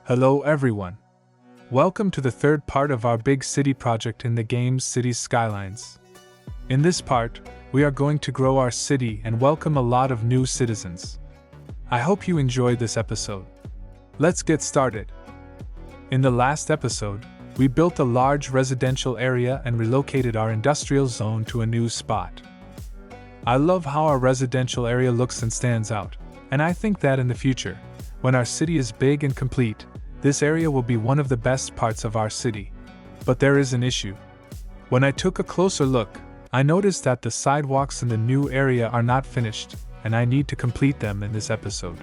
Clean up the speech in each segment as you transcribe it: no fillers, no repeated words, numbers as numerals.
Hello everyone. Welcome to the third part of our big city project in the game Cities Skylines. In this part, we are going to grow our city and welcome a lot of new citizens. I hope you enjoyed this episode. Let's get started. In the last episode, we built a large residential area and relocated our industrial zone to a new spot. I love how our residential area looks and stands out, and I think that in the future, when our city is big and complete, this area will be one of the best parts of our city. But there is an issue. When I took a closer look, I noticed that the sidewalks in the new area are not finished, and I need to complete them in this episode.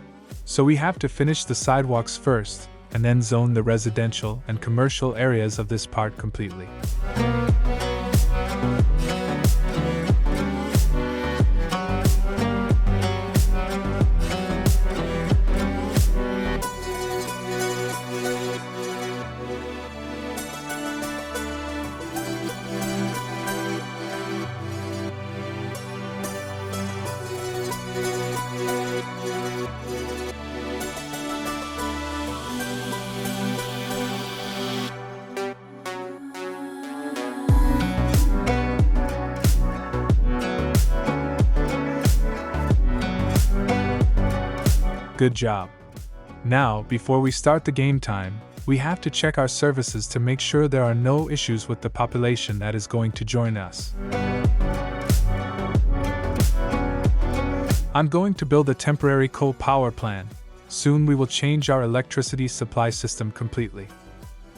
So we have to finish the sidewalks first, and then zone the residential and commercial areas of this part completely. Good job. Now, before we start the game time, we have to check our services to make sure there are no issues with the population that is going to join us. I'm going to build a temporary coal power plant. Soon we will change our electricity supply system completely.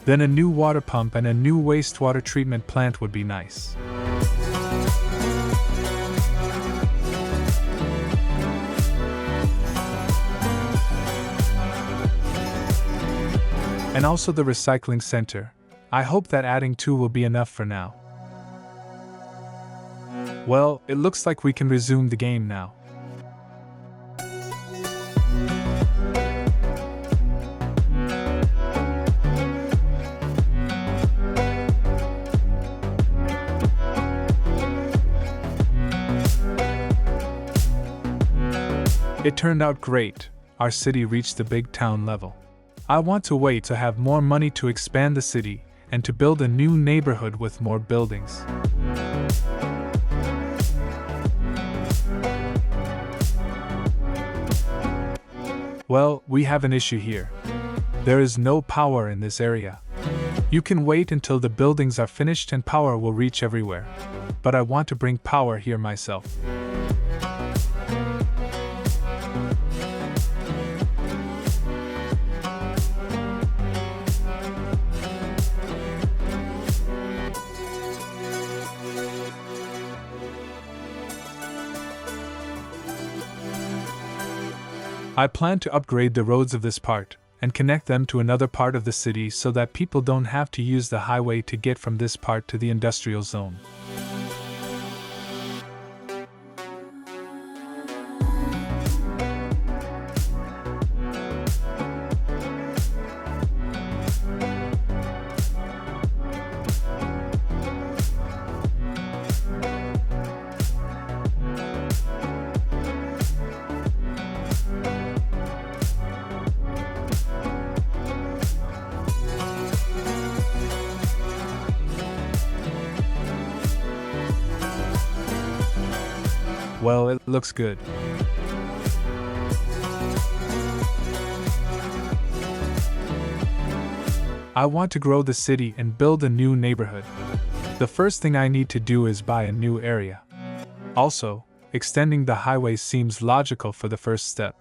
Then a new water pump and a new wastewater treatment plant would be nice. And also the recycling center. I hope that adding 2 will be enough for now. Well, it looks like we can resume the game now. It turned out great. Our city reached the big town level. I want to wait to have more money to expand the city and to build a new neighborhood with more buildings. Well, we have an issue here. There is no power in this area. You can wait until the buildings are finished and power will reach everywhere. But I want to bring power here myself. I plan to upgrade the roads of this part and connect them to another part of the city so that people don't have to use the highway to get from this part to the industrial zone. Well, it looks good. I want to grow the city and build a new neighborhood. The first thing I need to do is buy a new area. Also, extending the highway seems logical for the first step.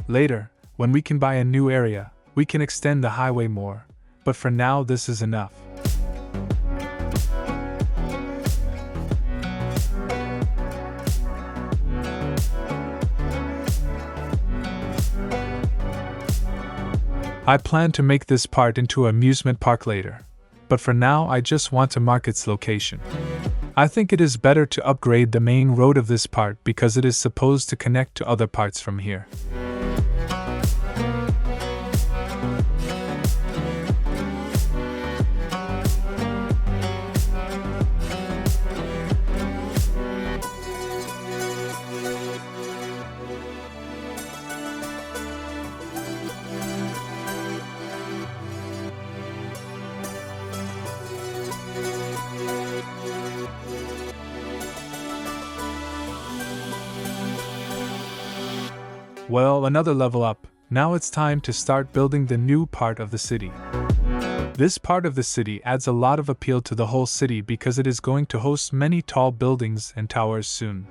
Later, when we can buy a new area, we can extend the highway more, but for now this is enough. I plan to make this part into an amusement park later, but for now I just want to mark its location. I think it is better to upgrade the main road of this part because it is supposed to connect to other parts from here. Well, another level up. Now it's time to start building the new part of the city. This part of the city adds a lot of appeal to the whole city because it is going to host many tall buildings and towers soon.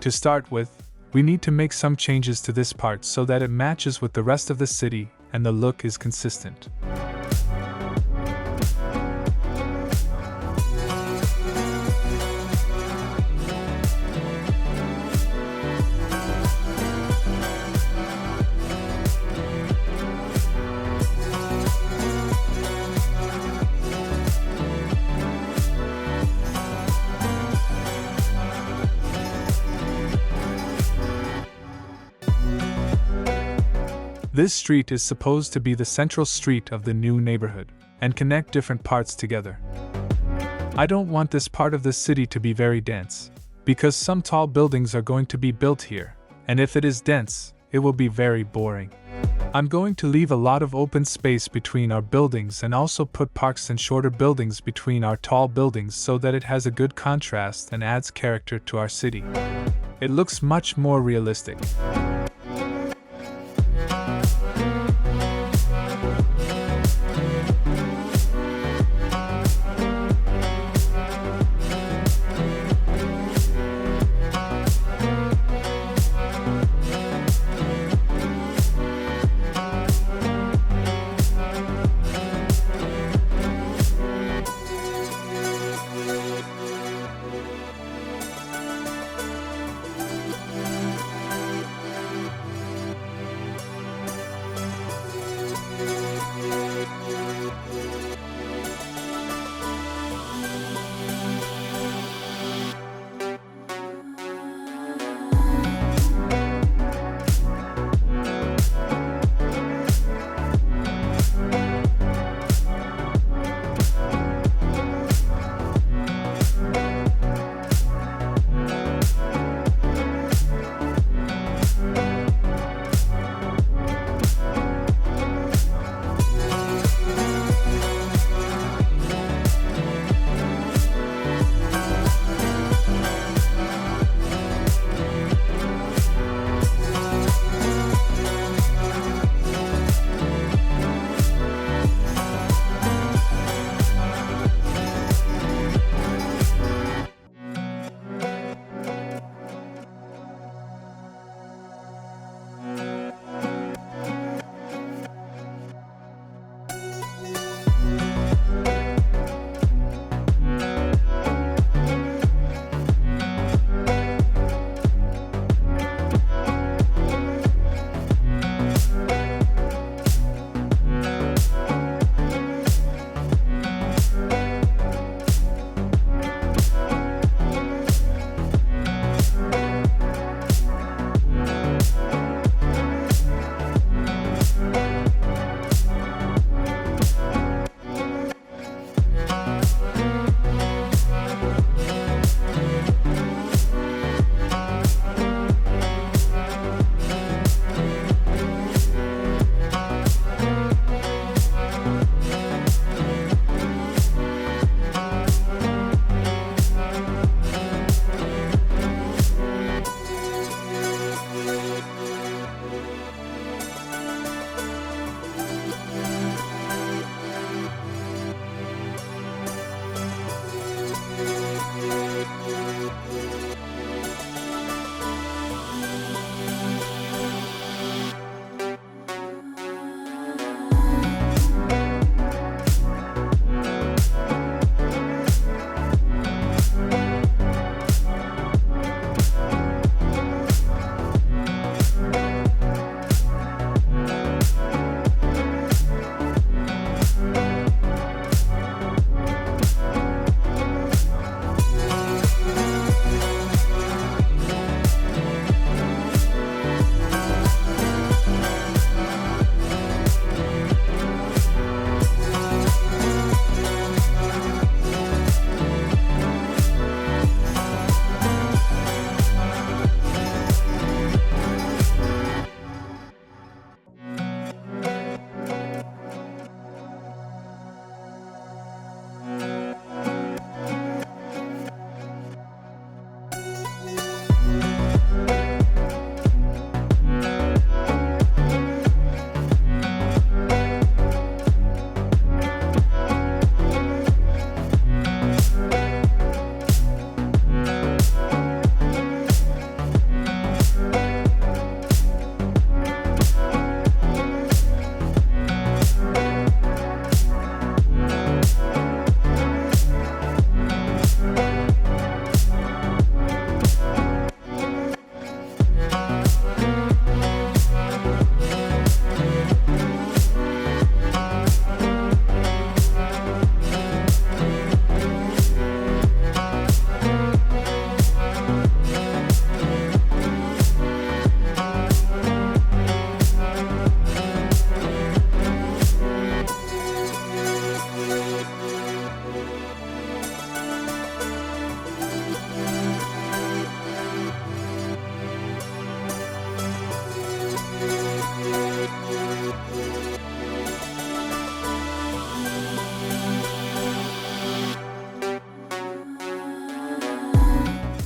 To start with, we need to make some changes to this part so that it matches with the rest of the city and the look is consistent. This street is supposed to be the central street of the new neighborhood and connect different parts together. I don't want this part of the city to be very dense, because some tall buildings are going to be built here, and if it is dense, it will be very boring. I'm going to leave a lot of open space between our buildings and also put parks and shorter buildings between our tall buildings so that it has a good contrast and adds character to our city. It looks much more realistic.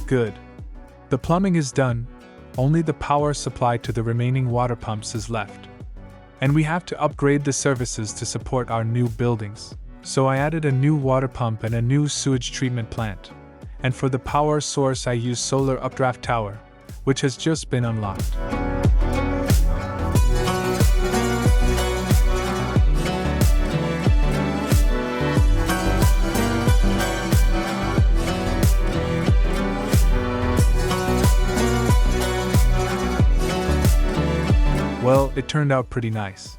Good. The plumbing is done, only the power supply to the remaining water pumps is left. And we have to upgrade the services to support our new buildings. So I added a new water pump and a new sewage treatment plant. And for the power source I use solar updraft tower, which has just been unlocked. Well, it turned out pretty nice.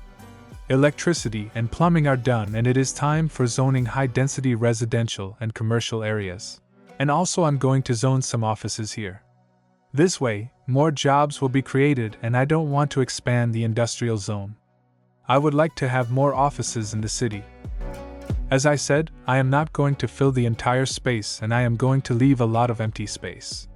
Electricity and plumbing are done, and it is time for zoning high-density residential and commercial areas. And also I'm going to zone some offices here. This way, more jobs will be created, and I don't want to expand the industrial zone. I would like to have more offices in the city. As I said, I am not going to fill the entire space, and I am going to leave a lot of empty space.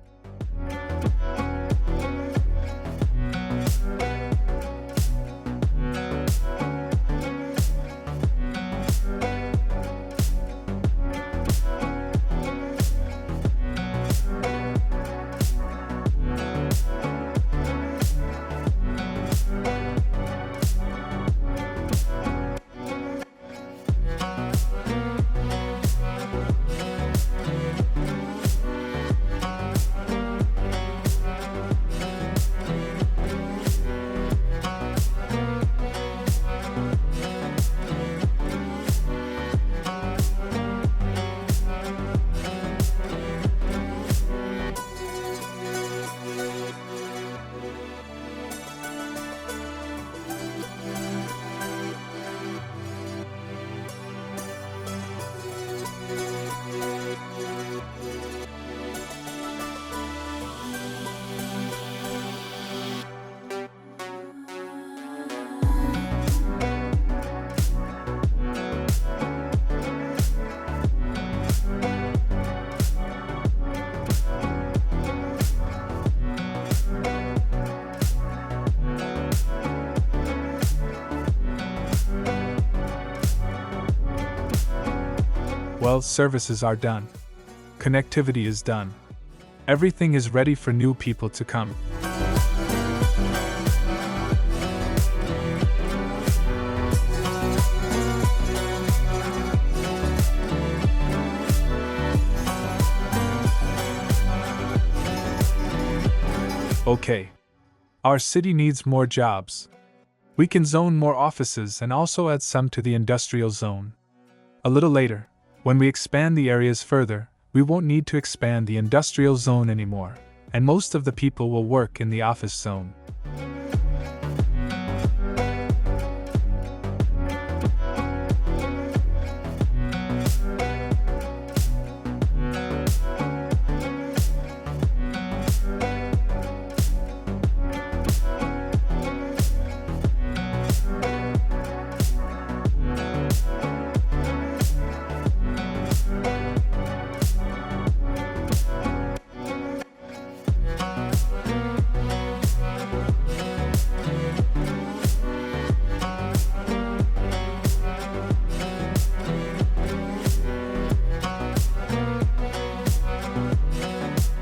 Well, services are done. Connectivity is done. Everything is ready for new people to come. Okay. Our city needs more jobs. We can zone more offices and also add some to the industrial zone. A little later, when we expand the areas further, we won't need to expand the industrial zone anymore, and most of the people will work in the office zone.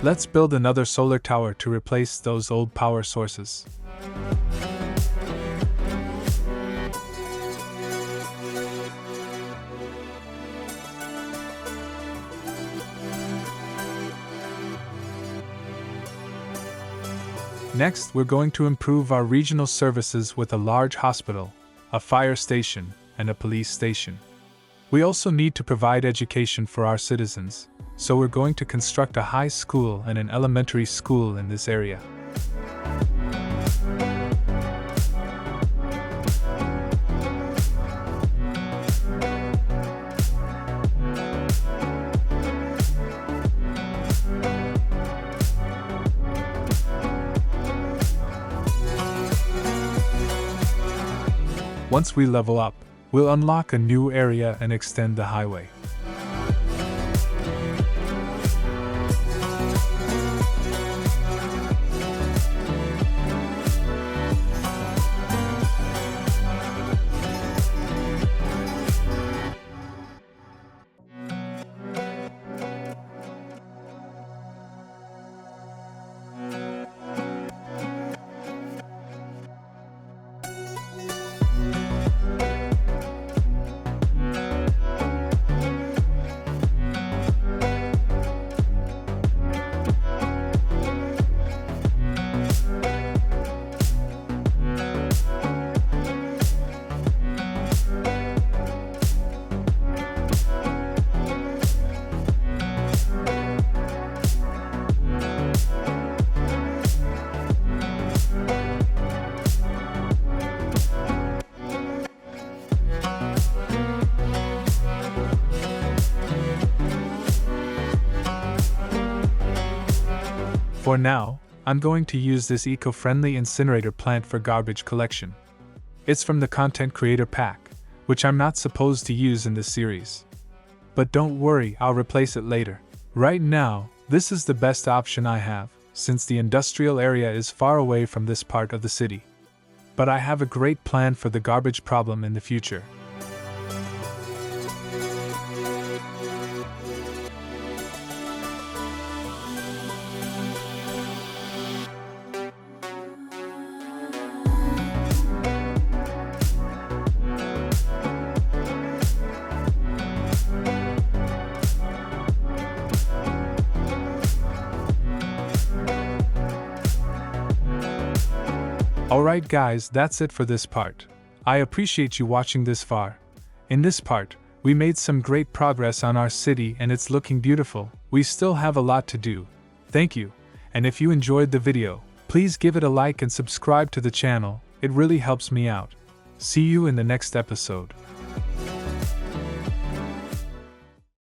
Let's build another solar tower to replace those old power sources. Next, we're going to improve our regional services with a large hospital, a fire station, and a police station. We also need to provide education for our citizens, so we're going to construct a high school and an elementary school in this area. Once we level up, we'll unlock a new area and extend the highway. For now, I'm going to use this eco-friendly incinerator plant for garbage collection. It's from the Content Creator Pack, which I'm not supposed to use in this series. But don't worry, I'll replace it later. Right now, this is the best option I have, since the industrial area is far away from this part of the city. But I have a great plan for the garbage problem in the future. Alright guys, that's it for this part. I appreciate you watching this far. In this part, we made some great progress on our city and it's looking beautiful. We still have a lot to do. Thank you, and if you enjoyed the video, please give it a like and subscribe to the channel, it really helps me out. See you in the next episode.